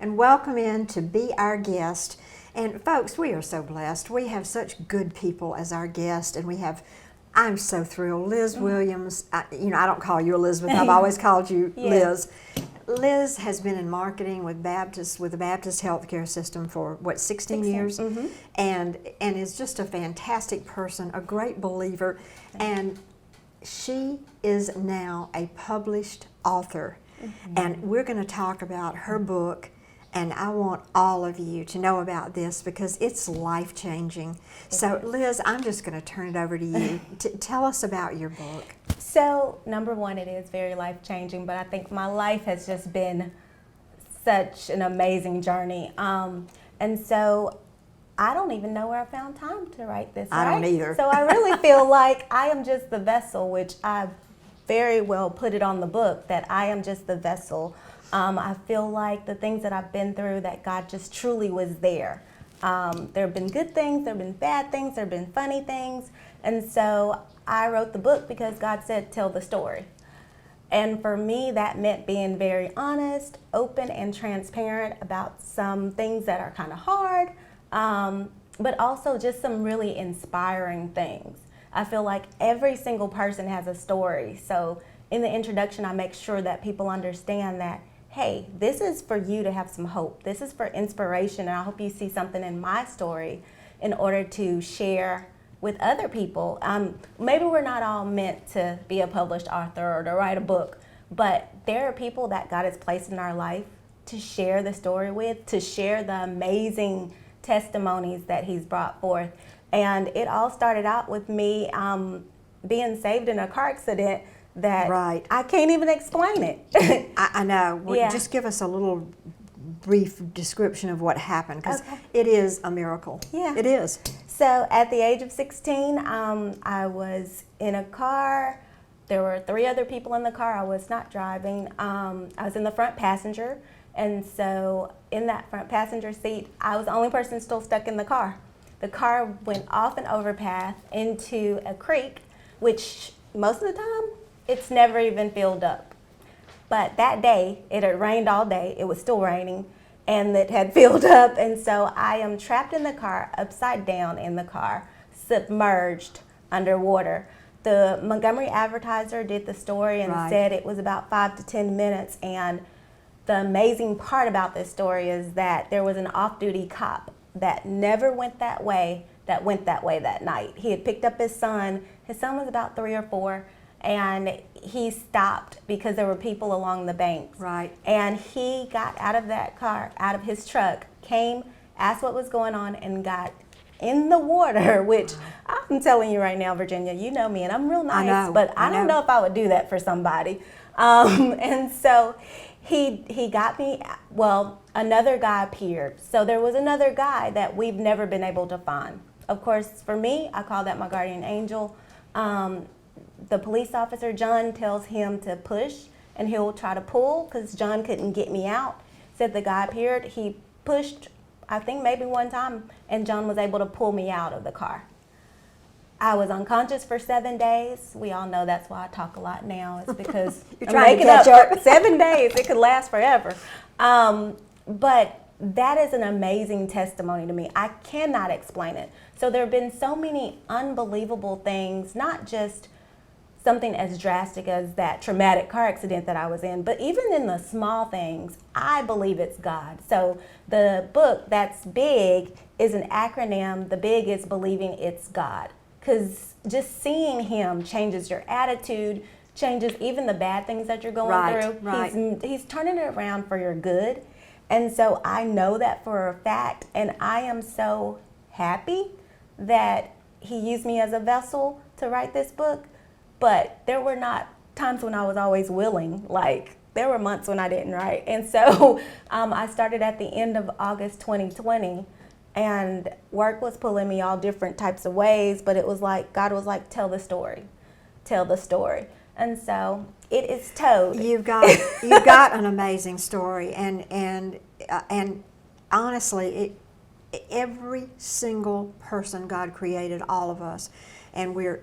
and welcome in to be our guest. And folks, we are so blessed. We have such good people as our guest, and I'm so thrilled. Liz Williams, I don't call you Elizabeth, I've always called you Liz. Liz has been in marketing with the Baptist Healthcare System for 16 years, and is just a fantastic person, a great believer, and she is now a published author. And we're going to talk about her book, and I want all of you to know about this because it's life-changing. So Liz, I'm just going to turn it over to you. Tell us about your book. So, number one, it is very life-changing, but I think my life has just been such an amazing journey. And so, I don't even know where I found time to write this. I don't either. So, I really feel like I am just the vessel, which I very well put it on the book, that I am just the vessel. I feel like the things that I've been through, that God just truly was there. There have been good things, there have been bad things, there have been funny things. And so I wrote the book because God said, tell the story. And for me, that meant being very honest, open, and transparent about some things that are kind of hard, but also just some really inspiring things. I feel like every single person has a story. So in the introduction, I make sure that people understand that, hey, this is for you to have some hope. This is for inspiration, and I hope you see something in my story in order to share with other people. Maybe we're not all meant to be a published author or to write a book, but there are people that God has placed in our life to share the story with, to share the amazing testimonies that He's brought forth. And it all started out with me being saved in a car accident that I can't even explain it. I know. Well, just give us a little brief description of what happened, because it is a miracle. Yeah. It is. So at the age of 16, I was in a car. There were 3 other people in the car. I was not driving. I was in the front passenger. And so in that front passenger seat, I was the only person still stuck in the car. The car went off an overpass into a creek, which most of the time, it's never even filled up. But that day, it had rained all day. It was still raining, and it had filled up. And so I am trapped in the car, upside down in the car, submerged underwater. The Montgomery Advertiser did the story and said it was about 5 to 10 minutes. And the amazing part about this story is that there was an off-duty cop that never went that way, that went that way that night. He had picked up his son. His son was about 3 or 4. And he stopped because there were people along the banks. Right. And he got out of that car, out of his truck, came, asked what was going on, and got in the water, which I'm telling you right now, Virginia, you know me, and I'm real nice, but I don't know if I would do that for somebody. And so he got me, well, another guy appeared. So there was another guy that we've never been able to find. Of course, for me, I call that my guardian angel. The police officer, John, tells him to push, and he'll try to pull because John couldn't get me out. Said the guy appeared, he pushed, I think maybe one time, and John was able to pull me out of the car. I was unconscious for 7 days. We all know that's why I talk a lot now. It's because I'm making up for 7 days. It could last forever. But that is an amazing testimony to me. I cannot explain it. So there have been so many unbelievable things, not just something as drastic as that traumatic car accident that I was in, but even in the small things, I believe it's God. So the book, That's Big, is an acronym. The big is believing it's God. Because just seeing Him changes your attitude, changes even the bad things that you're going through. He's turning it around for your good. And so I know that for a fact, and I am so happy that He used me as a vessel to write this book. But there were not times when I was always willing. Like, there were months when I didn't write. And so I started at the end of August 2020, and work was pulling me all different types of ways, but it was like, God was like, tell the story. Tell the story. And so it is told. You've got an amazing story, and honestly, every single person God created, all of us, and we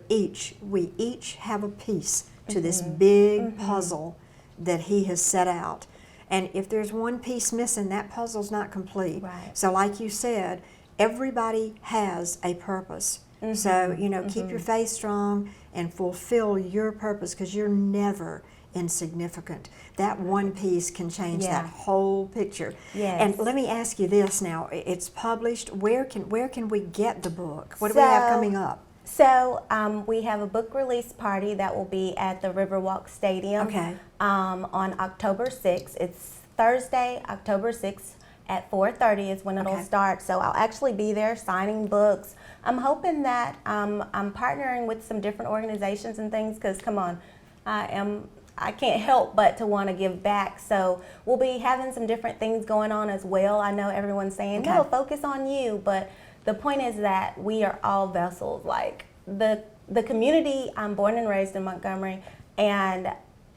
each have a piece to this big puzzle that He has set out. And if there's one piece missing, that puzzle's not complete. Right. So like you said, everybody has a purpose. So, keep your faith strong and fulfill your purpose, because you're never insignificant. That one piece can change that whole picture. Yes. And let me ask you this now. It's published. Where can we get the book? What do we have coming up? So we have a book release party that will be at the Riverwalk Stadium on October 6th. It's Thursday, October 6th at 4:30 is when it'll start. So I'll actually be there signing books. I'm hoping that I'm partnering with some different organizations and things, because come on, I can't help but to want to give back. So we'll be having some different things going on as well. I know everyone's saying, no, focus on you, but the point is that we are all vessels. Like the community, I'm born and raised in Montgomery, and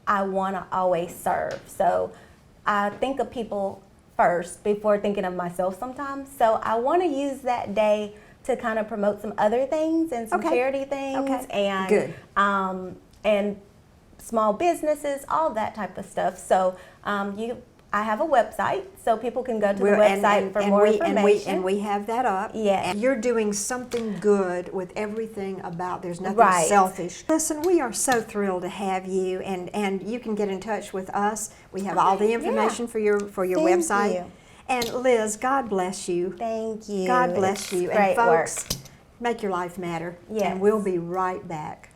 I want to always serve. So I think of people first before thinking of myself sometimes. So I want to use that day to kind of promote some other things and some charity things and small businesses, all that type of stuff. So I have a website, so people can go to the website for more information. And we have that up. Yes. And you're doing something good with everything about, there's nothing selfish. Listen, we are so thrilled to have you, and you can get in touch with us. We have all the information for your website. You. And Liz, God bless you. Thank you. God bless you. Great and folks, work. make your life matter. Yes. And we'll be right back.